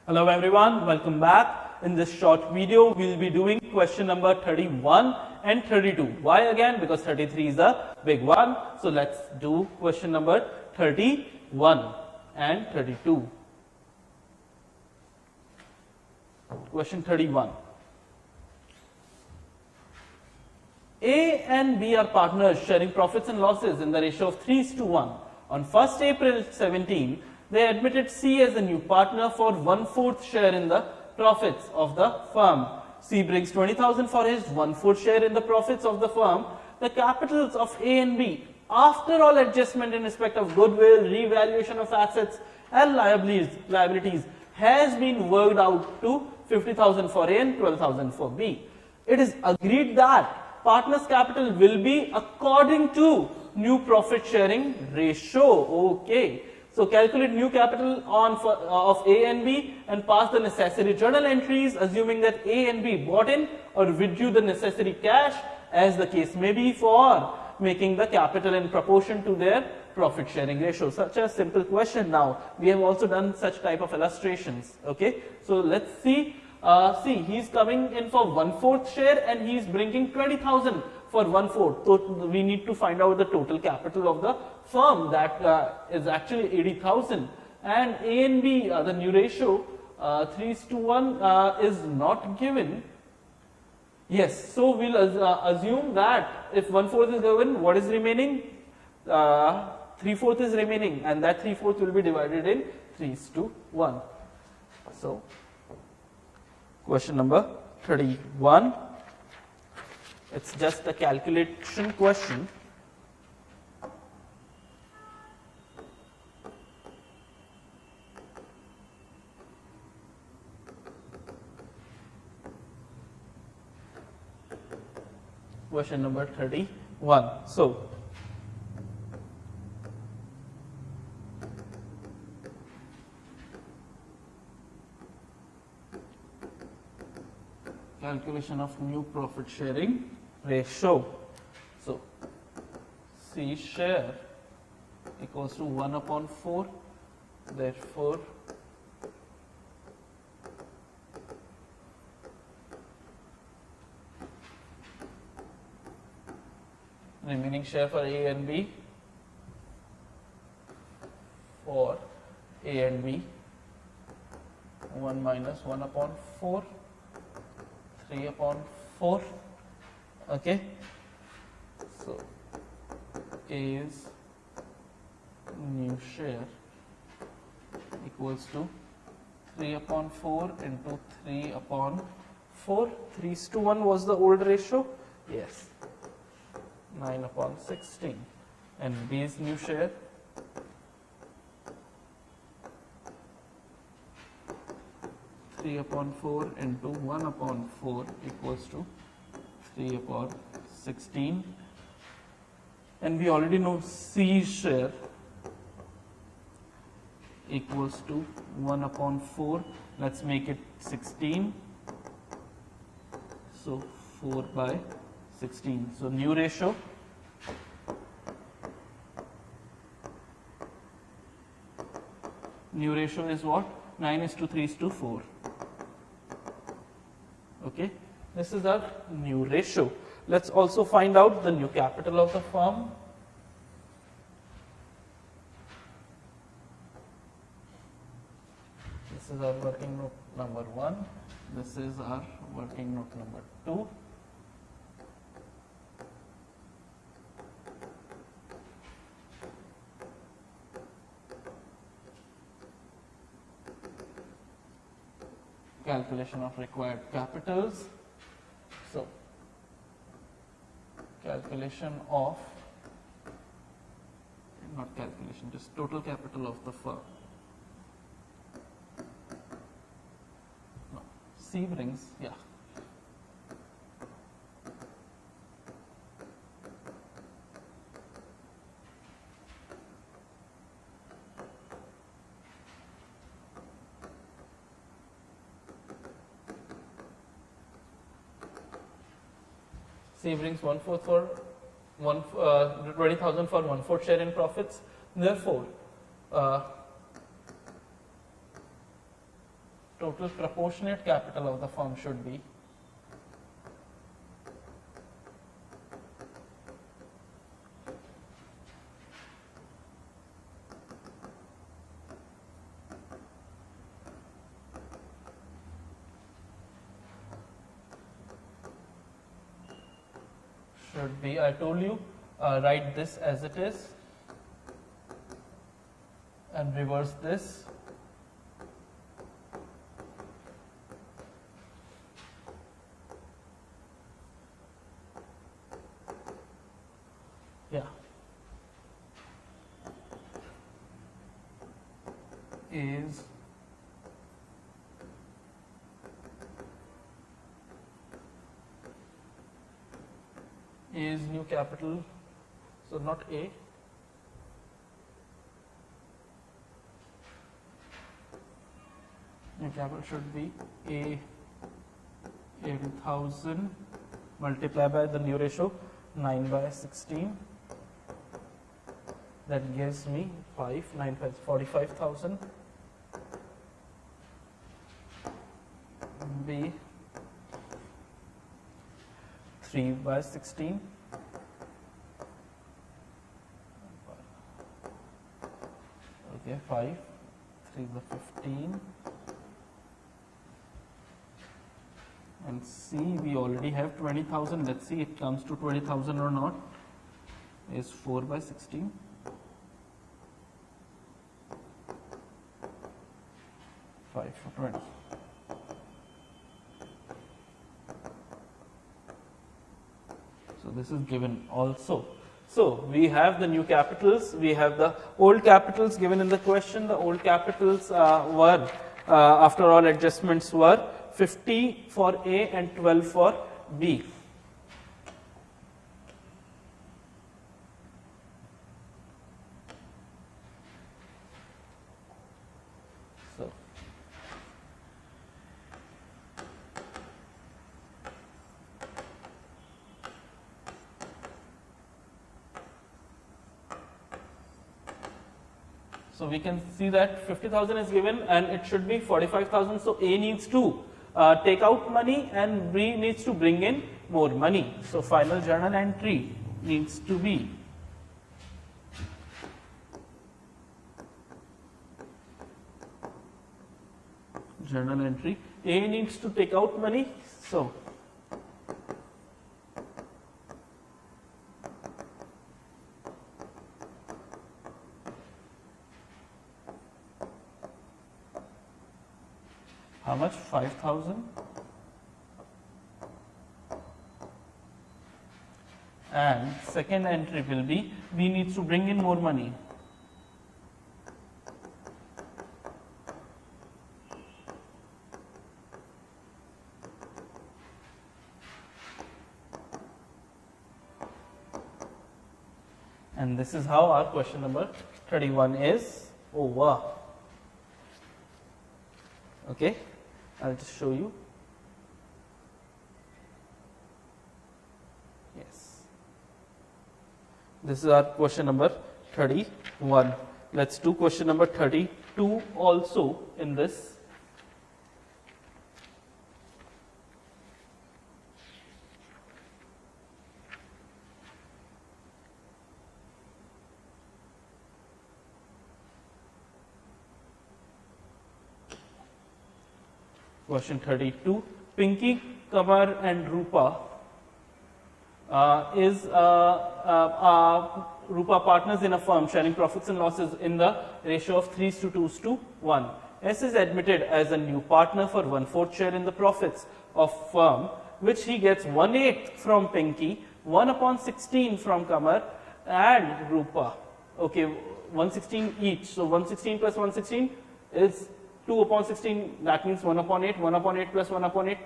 Hello everyone, welcome back. In this short video, we will be doing question number 31 and 32. Why again? Because 33 is a big one. So let's do question number 31 and 32. Question 31. A and B are partners sharing profits and losses in the ratio of 3:1. On 1st April 17, they admitted C as a new partner for 1/4 share in the profits of the firm. C brings 20,000 for his 1/4 share in the profits of the firm. The capitals of A and B, after all adjustment in respect of goodwill, revaluation of assets and liabilities, has been worked out to 50,000 for A and 12,000 for B. It is agreed that partners' capital will be according to new profit sharing ratio. Okay. So calculate new capital of A and B and pass the necessary journal entries, assuming that A and B bought in or withdrew the necessary cash, as the case may be, for making the capital in proportion to their profit sharing ratio. Such a simple question. Now we have also done such type of illustrations. Okay, so let's see. See, he's coming in for 1/4 share and he's bringing 20,000 for 1/4. So we need to find out the total capital of the firm. That is actually 80,000. And A and B, the new ratio 3:1 is not given. Yes, so we'll assume that if 1/4 is given, what is remaining? 3/4 is remaining, and that 3/4 will be divided in 3:1. So question number 31. It's just a calculation question. Question number 31. So calculation of new profit sharing ratio. So C share equals to 1/4. Therefore remaining share for A and B, for A and B, 1 minus 1/4, 3/4. Okay, so A is new share equals to 3/4 into 3/4. 3:1 was the old ratio. Yes, 9/16. And B is new share (3/4) into 1/4 equals to 3/16. And we already know C share equals to 1/4. Let's make it 16. So 4/16. So new ratio is what? 9:3:4. Okay, this is our new ratio. Let's also find out the new capital of the firm. This is our working note number 1. This is our working note number 2. Calculation of required capitals. So calculation of, not calculation, just total capital of the firm. No, C brings, yeah. C brings 1/4 for 20,000 for 1/4 share in profits. Therefore, total proportionate capital of the firm should be I told you, write this as it is and reverse this. Yeah. Is new capital, so not A. New capital should be A 80,000 multiplied by the new ratio 9 by 16. That gives me 45,000. B 3 by 16. Okay, 5, 3 is the 15. And C, we already have 20,000. Let's see it comes to 20,000 or not. Is 4 by 16. 5 for 20. So this is given also. So we have the new capitals, we have the old capitals given in the question. The old capitals were, after all adjustments, were 50 for A and 12 for B. So we can see that 50,000 is given and it should be 45,000. So A needs to take out money and B needs to bring in more money. So final journal entry needs to be journal entry. A needs to take out money. So how much? 5,000. And second entry will be B needs to bring in more money. And this is how our question number 31 is over. Okay. I'll just show you. Yes. This is our question number 31. Let's do question number 32 also in this. Question 32. Pinky, Kamar and Rupa Rupa partners in a firm sharing profits and losses in the ratio of 3:2:1. S is admitted as a new partner for 1/4 share in the profits of firm, which he gets 1/8 from Pinky, 1/16 from Kamar and Rupa. Okay, 1/16 each. So 1/16 plus 1/16 is 2/16, that means 1/8, 1/8 plus 1/8,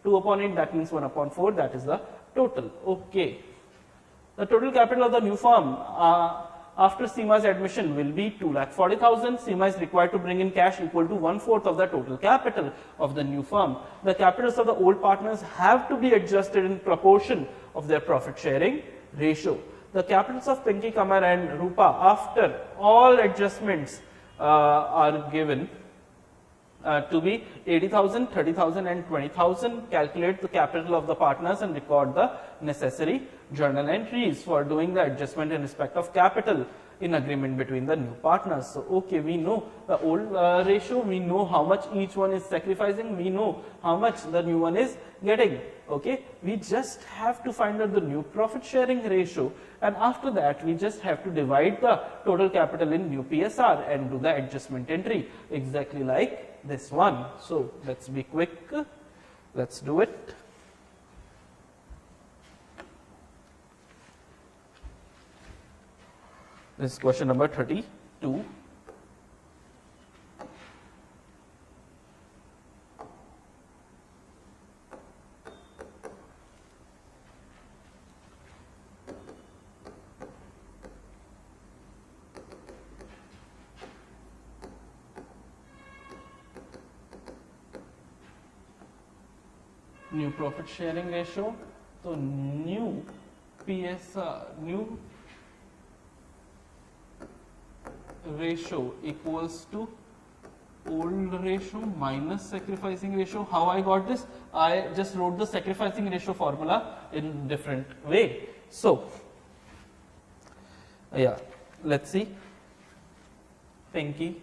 2/8, that means 1/4, that is the total. Okay. The total capital of the new firm after Seema's admission will be 2,40,000. Seema is required to bring in cash equal to 1/4 of the total capital of the new firm. The capitals of the old partners have to be adjusted in proportion of their profit sharing ratio. The capitals of Pinky, Kamar and Rupa after all adjustments are given. to be 80,000, 30,000 and 20,000. Calculate the capital of the partners and record the necessary journal entries for doing the adjustment in respect of capital in agreement between the new partners. So, okay, we know the old ratio, we know how much each one is sacrificing, we know how much the new one is getting. Okay, we just have to find out the new profit sharing ratio, and after that we just have to divide the total capital in new PSR and do the adjustment entry exactly like this one. So, let's be quick, let's do it. This is question number 32. New profit sharing ratio. So, new PSR, new ratio equals to old ratio minus sacrificing ratio. How I got this? I just wrote the sacrificing ratio formula in different way. So, yeah, let's see. Pinky.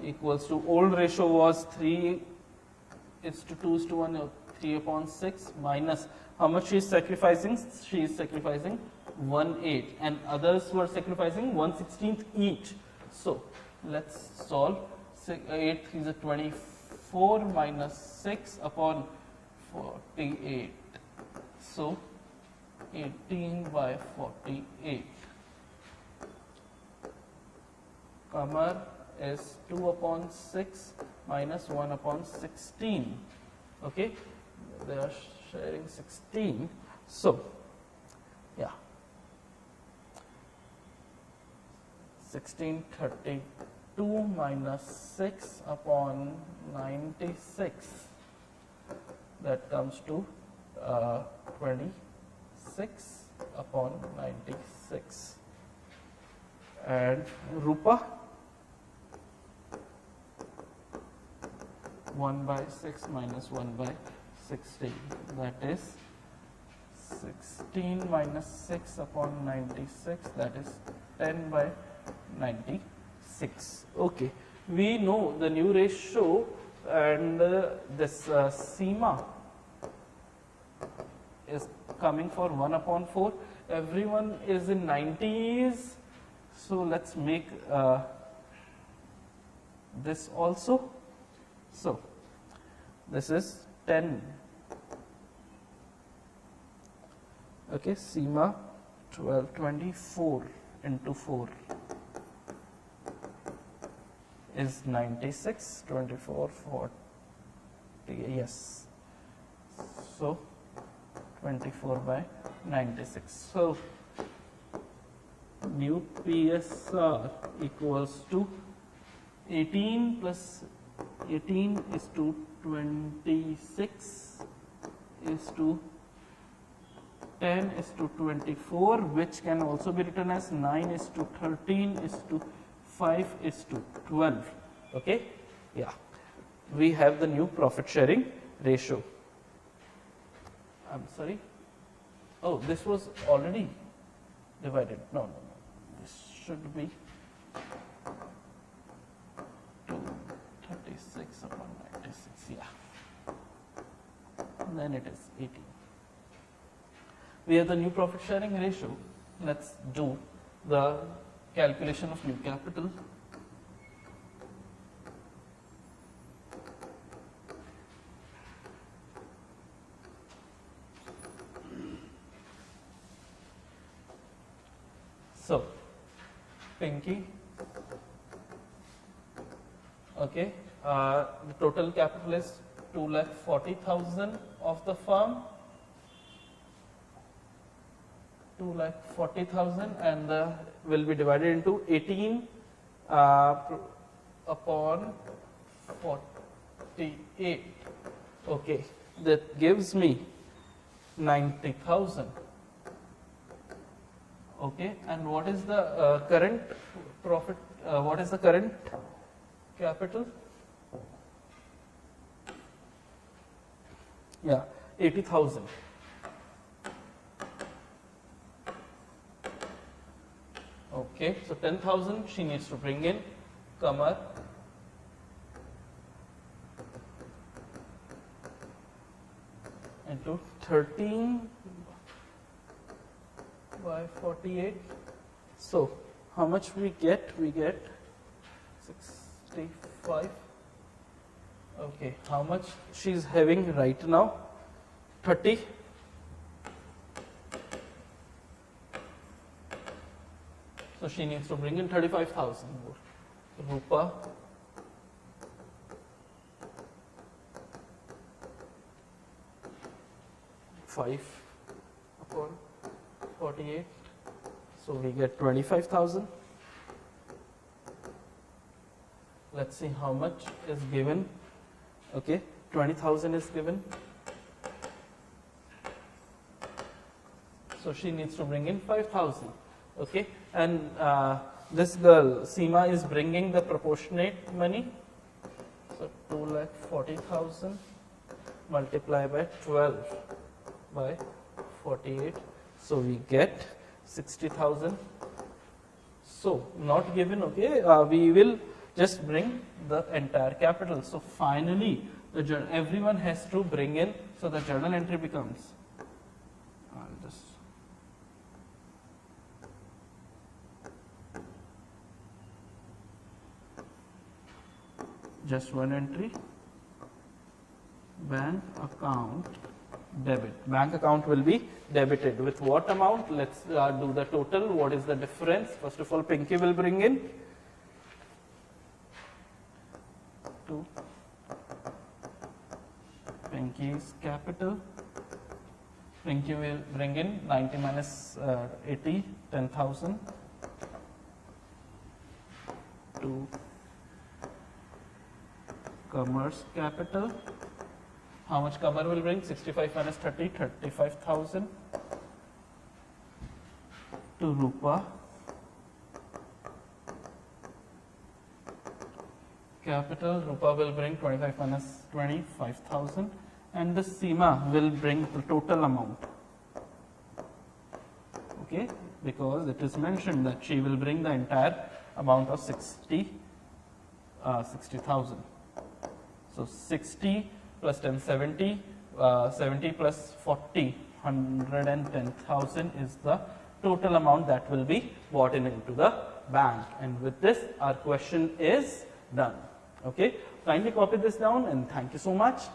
Equals to old ratio was 3:2:1 or 3/6 minus how much she is sacrificing? She is sacrificing 1/8 and others were sacrificing 1/16 each. So, let's solve. 8 is a 24 minus 6 upon 48. So, 18 by 48. Kamar is 2/6 minus 1/16. Okay, they are sharing 16. So, yeah, 1632 minus 6 upon 96. That comes to 26 upon 96. And Rupa, 1/6 minus 1/16, that is 16 minus 6 upon 96, that is 10/96. Okay, we know the new ratio, and this Seema is coming for 1/4. Everyone is in 90s, so let's make this also. So, this is 10. Okay, Seema 1224 into 4 is 96, 24, 40, yes. So, 24/96. So, new PSR equals to 18 plus 18 is to 26 is to 10 is to 24, which can also be written as 9 is to 13 is to 5 is to 12. Okay, yeah, we have the new profit sharing ratio. I'm sorry, oh, this was already divided. No, this should be 36 upon 96, yeah, and then it is 18. We have the new profit sharing ratio. Let's do the calculation of new capital. So, Pinky, okay, the total capital is 2,40,000 of the firm, 2,40,000, and will be divided into 18 upon 48. Okay, that gives me 90,000. Okay, and what is the current profit? What is the current capital? Yeah, 80,000. Okay, so 10,000 she needs to bring in, comma, into 13 by 48. So how much we get? We get 65. Okay, how much she's having right now? 30. So she needs to bring in 35,000 more. Rupa five upon 48. So we get 25,000. Let's see how much is given. Okay, 20,000 is given. So she needs to bring in 5,000. Okay, and this girl Seema is bringing the proportionate money. So 2,40,000 multiplied by 12 by 48. So we get 60,000. So not given. Okay, we will just bring the entire capital. So finally, everyone has to bring in. So the journal entry becomes. I'll just one entry. Bank account debit. Bank account will be debited with what amount? Let's do the total. What is the difference? First of all, Pinky will bring in 2. Pinky's capital. Pinky will bring in 90 minus 80, 10,000. 2. Commerce capital. How much Kamar will bring? 65 minus 30, 35,000. To Rupa capital. Rupa will bring 25 minus 25,000. And the Seema will bring the total amount. Okay, because it is mentioned that she will bring the entire amount of 60,000. So 60 plus 10, 70, 70 plus 40, 110,000 is the total amount that will be brought in into the bank. And with this, our question is done. Okay, kindly copy this down and thank you so much.